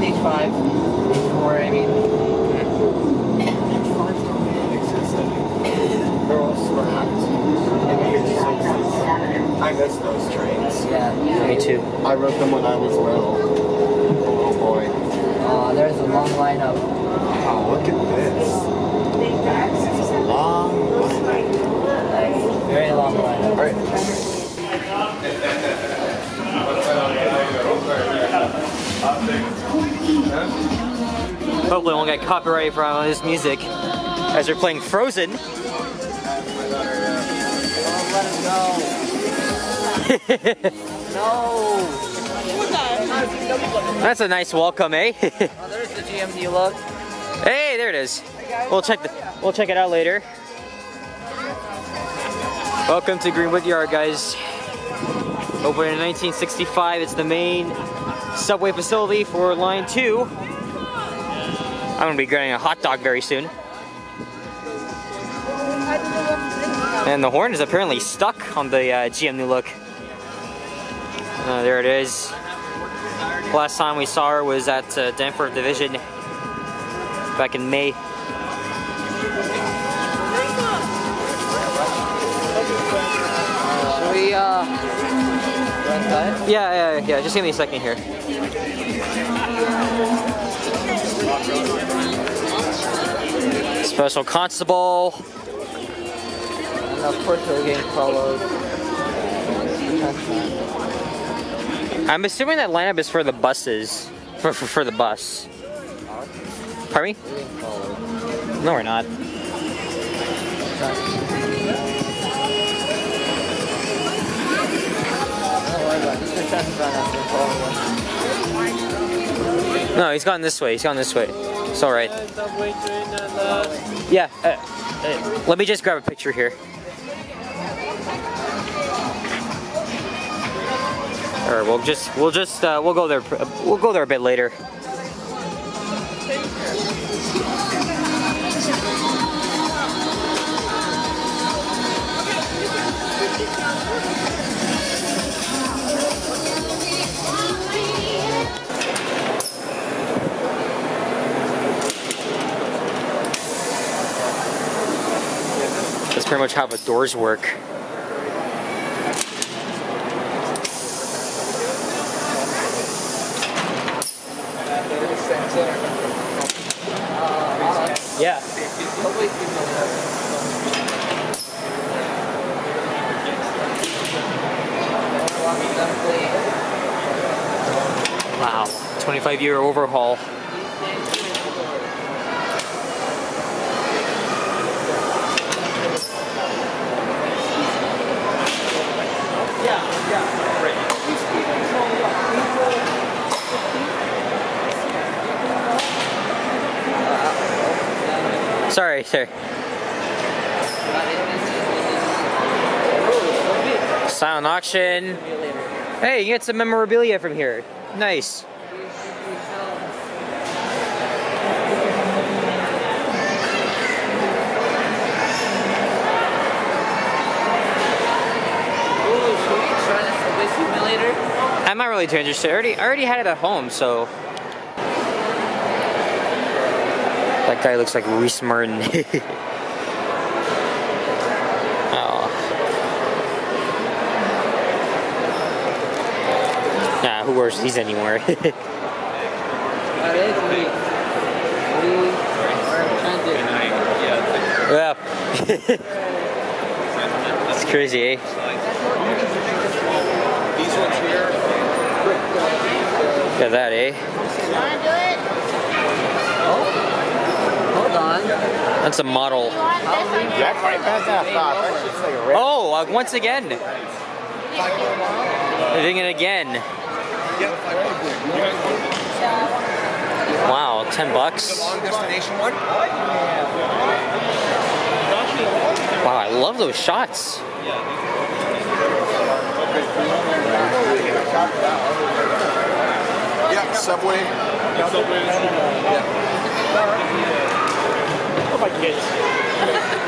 H5. H4, I mean. They're all scrapped. I miss those trains. Yeah. Me too. I rode them when I was little. Oh boy. There's a long lineup. Oh, look at this. This is a long lineup. Very long lineup. All right. Hopefully, we won't get copyright from all this music as we're playing Frozen. No! That's a nice welcome, eh? Oh, there's the GMD look. Hey, there it is. We'll check it out later. Welcome to Greenwood Yard, guys. Opened in 1965. It's the main subway facility for Line 2. I'm gonna be getting a hot dog very soon. And the horn is apparently stuck on the GM New Look. There it is. Last time we saw her was at Danforth Division back in May. Should we, run that? Yeah. Just give me a second here. Special Constable. And of course we're getting followed. I'm assuming that lineup is for the buses. For the bus. Pardon me? We're getting followed. No, we're not. No, he's gone this way. He's gone this way. It's all right. Yeah. Let me just grab a picture here. Or we'll go there. We'll go there a bit later. That's pretty much how the doors work. Yeah. Wow. 25-year overhaul. Sorry, sir. Silent auction. Hey, you get some memorabilia from here. Nice. I'm not really too interested. I already had it at home, so. That guy looks like Reese Martin. Oh. Nah, who wears these anymore? That is me. We are offended. Yeah. It's crazy, eh? These ones here. Look at that, eh? You wanna do it? Hold on. That's a model. You want this one? Yeah, quite fast that thought. That's just like a red. Oh, once again. They're doing it again. Wow, $10. Long destination one? Wow, I love those shots. Yeah, Subway.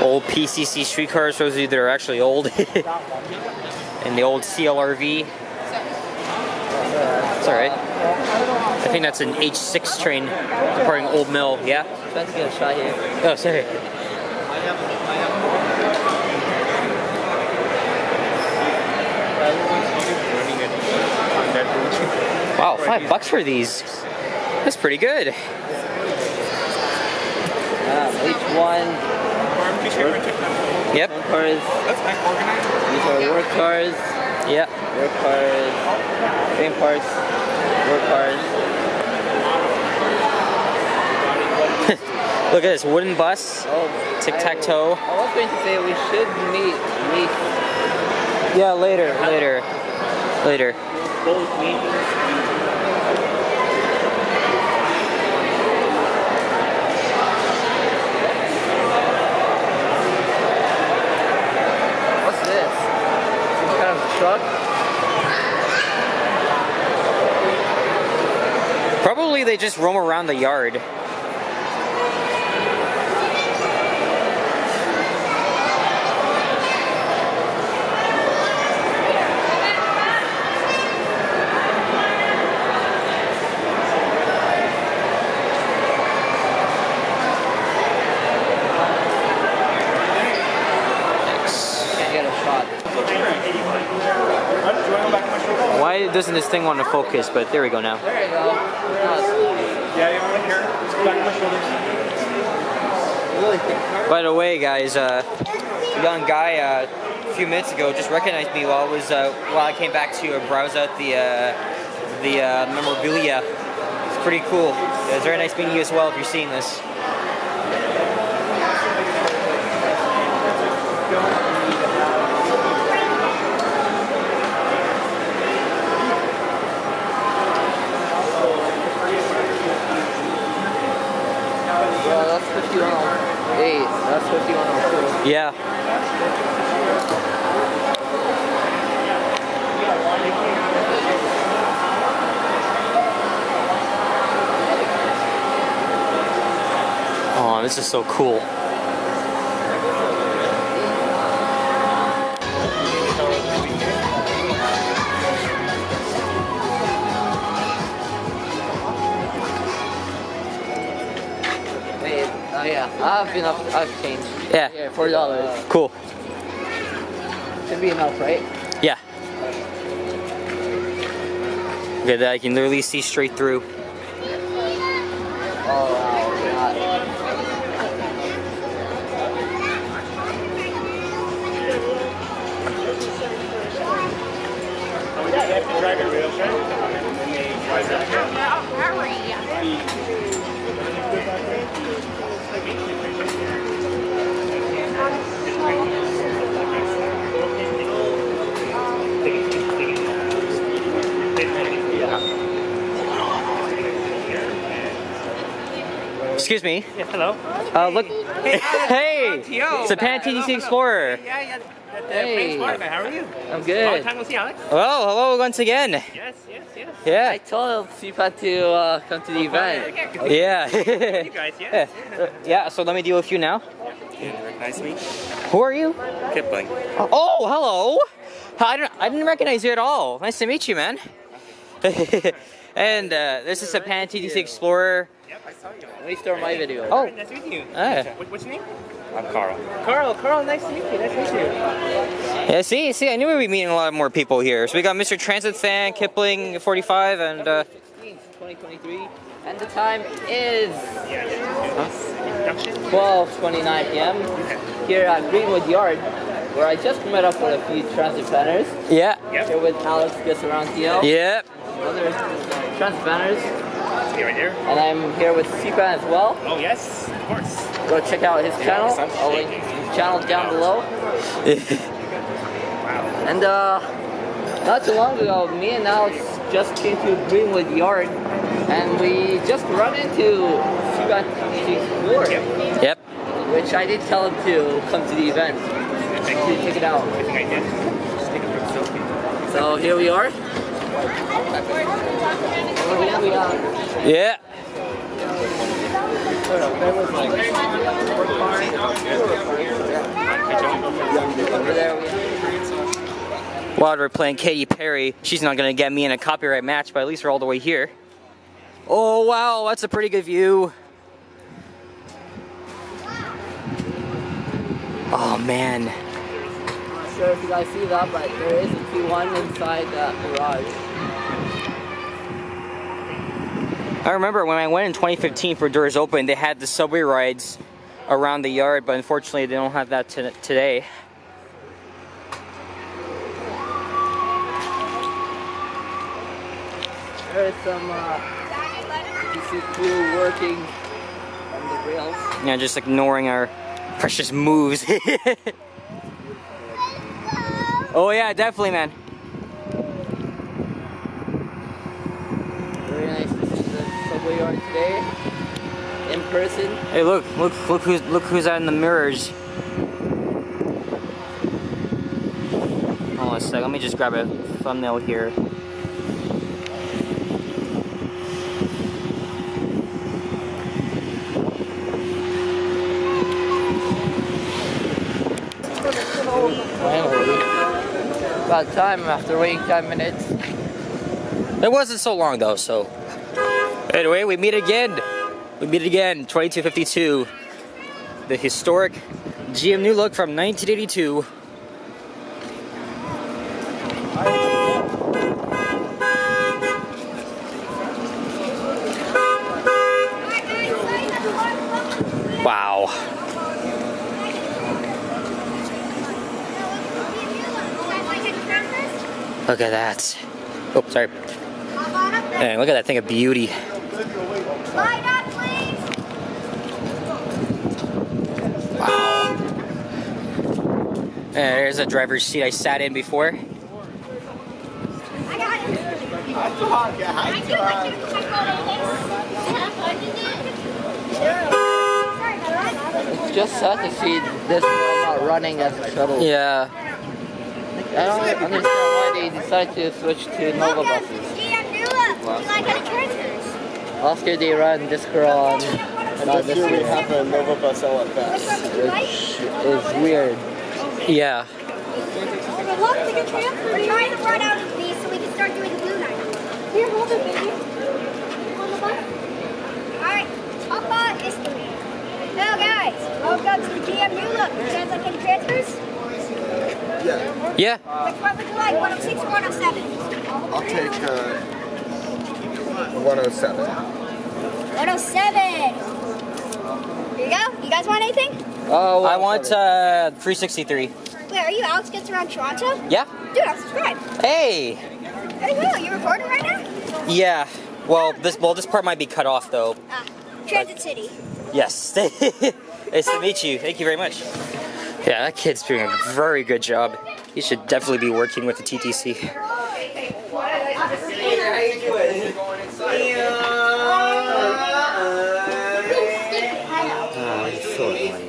Old PCC streetcars, those of you that are actually old. And the old CLRV. It's alright. I think that's an H6 train departing Old Mill. Yeah. Trying to get a shot here. Oh, sorry. Wow, $5 for these. That's pretty good. H1. Yep. Cars. These are work cars. Yep. Work cars. Train parts. Work cars. Look at this wooden bus. Oh, tic-tac-toe. I was going to say we should meet. Yeah, later. Both meet. What's this? Some kind of truck? Probably they just roam around the yard. Why doesn't this thing want to focus? But there we go now. There you go. Yeah, you want to hear? Back on my shoulders. By the way, guys, a young guy a few minutes ago just recognized me while I came back to browse out the memorabilia. It's pretty cool. It's very nice meeting you as well if you're seeing this. Well, that's 5108. That's 5102. Yeah. Oh, this is so cool. Oh yeah, I've changed. Yeah. Yeah, $4. Cool. Should be enough, right? Yeah. Look at that, I can literally see straight through. Oh wow, God. Excuse me. Yeah, hello. Look. Hey! It's a Pan TTC Explorer. Yeah. Hey. How are you? I'm Long good. time no see, Alex. Oh, hello once again. Yes. I Yeah. told CPAT to come to the event. Yeah. You guys, yes. Yeah, so let me deal with you now. Recognize me? Who are you? Kipling. Oh, hello. I didn't recognize you at all. Nice to meet you, man. And this is a Pan TTC Explorer. Yep, I saw you. Let me start my video. Oh. Nice to meet you. What's your name? I'm Carl. Carl, nice to meet you. Yeah, see, I knew we'd be meeting a lot more people here. So we got Mr. Transit Fan, Kipling, 45, and 2023, and the time is Introduction? 12:29 p.m. here at Greenwood Yard, where I just met up with a few transit planners. yeah, Here with Alex Gasarantio, yep. other transit planners, See right there. and I'm here with CPAN as well. Oh, yes, of course. Go check out his channel. I'm I'll link his channel down below. Wow. And not too long ago, me and Alex just came to Greenwood Yard, and we just run into CPAN Bloor, Yep. which I did tell him to come to the event to check it out. I think I did. Just take a quick selfie. So here we are. Yeah. Over there we are. While we're playing Katy Perry, she's not gonna get me in a copyright match, but at least we're all the way here. Oh wow, that's a pretty good view. Oh man. I'm not sure if you guys see that, but there is a T1 inside that garage. I remember when I went in 2015 for Doors Open, they had the subway rides around the yard, but unfortunately they don't have that today. There is some TTC crew working on the rails. Yeah, just ignoring our precious moves. Oh yeah, definitely, man. Very nice to see the subway yard today in person. Hey, look who's out in the mirrors. Hold on a sec, let me just grab a thumbnail here. Finally. About time after waiting 10 minutes. It wasn't so long though, so. Anyway, we meet again. 2252. The historic GM New Look from 1982. Wow. Look at that. Oh, sorry. Man, look at that thing of beauty. Line up, please. Wow. There's a driver's seat I sat in before. I got it. It's just sad to see this rail not running as a shuttle. Yeah. I don't understand why they decided to switch to Nova buses. GM New Look. Do you like any transfers? Last year they ran this girl on, not this Here we year, have a Nova Bus LFS. which is weird. Yeah. Look, we can transfer. We're trying to run out of these so we can start doing the blue line. Here, hold it, baby. Hold the button. Alright, Papa is three. Now guys, welcome to the GM New Look. You guys like any transfers? Yeah. Yeah. Which one would you like, 106 or 107? I'll take 107. 107. Here you go. You guys want anything? Oh, I want 363. Wait, are you Outskirts around Toronto? Yeah. Dude, I'll subscribe. Hey. There you go. You recording right now? Yeah. Well, this part might be cut off though. Transit City. Yes. Nice to meet you. Thank you very much. Yeah, that kid's doing a very good job. He should definitely be working with the TTC.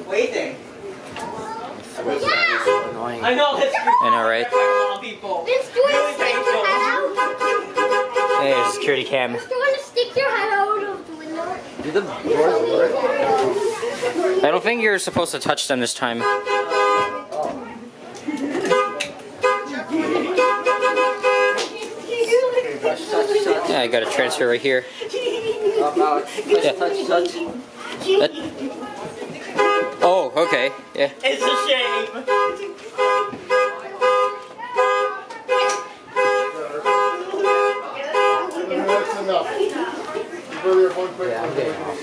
Waiting. annoying. I know, it's I know, right? people. Vince, do you want to stick your head out? Hey, there's a security cam. Do you want to stick your head out of the window? Do the doors work? I don't think you're supposed to touch them this time. Yeah, I got a transfer right here. Yeah. Touch. Oh, okay. Yeah. It's a shame. That's enough. Really have one quick Yeah, I'm getting off.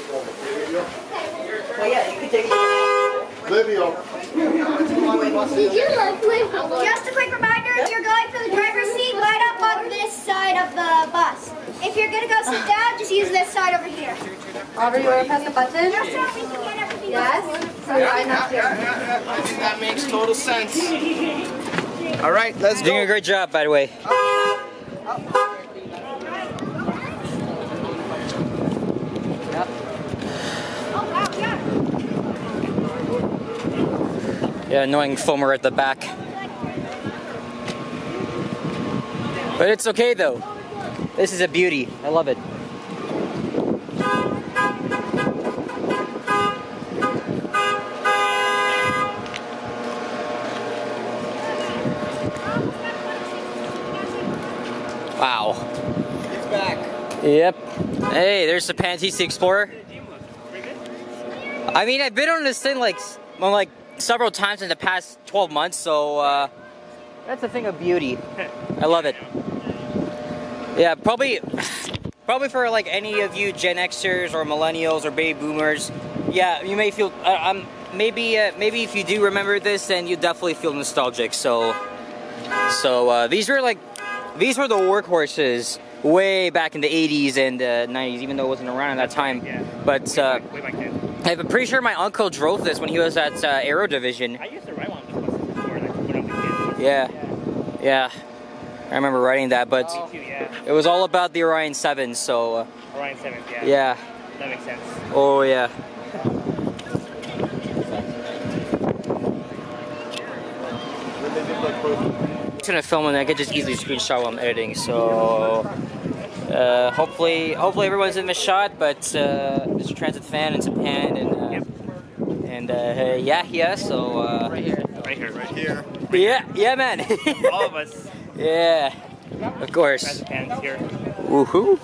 Well, yeah, you can take it. Livio. Did you like Just a quick reminder, if you're going for the driver's seat, line up on this side of the bus. If you're going to go sit down, just use this side over here. Aubrey, you want to press the button? Just so we can get everything Yes? So line up here. I think that makes total sense. All right, let's Doing a go. great job, by the way. Oh, wow, yeah. Yeah, annoying foamer at the back. But it's okay though. This is a beauty. I love it. Wow. It's back. Yep. Hey, there's the Pan TTC Explorer. I mean, I've been on this thing like several times in the past 12 months, so that's a thing of beauty. I love it. Yeah, probably for like any of you Gen Xers or Millennials or Baby Boomers, yeah, you may feel maybe if you do remember this, then you definitely feel nostalgic. So these were the workhorses way back in the 80s and 90s, even though it wasn't around at that time. Yeah. But I'm pretty sure my uncle drove this when he was at Aero Division. I used to ride one of those buses before, like when I was a kid. Yeah. I remember riding that, but it was all about the Orion 7, so... Orion 7, yeah. Yeah. That makes sense. Oh, yeah. I'm just gonna film and I can just easily screenshot while I'm editing, so... hopefully everyone's in the shot, but Mr. Transit fan and some hand and yeah, so Right here. yeah, man. All of us. Yeah, of course. Transit fans here. Woohoo!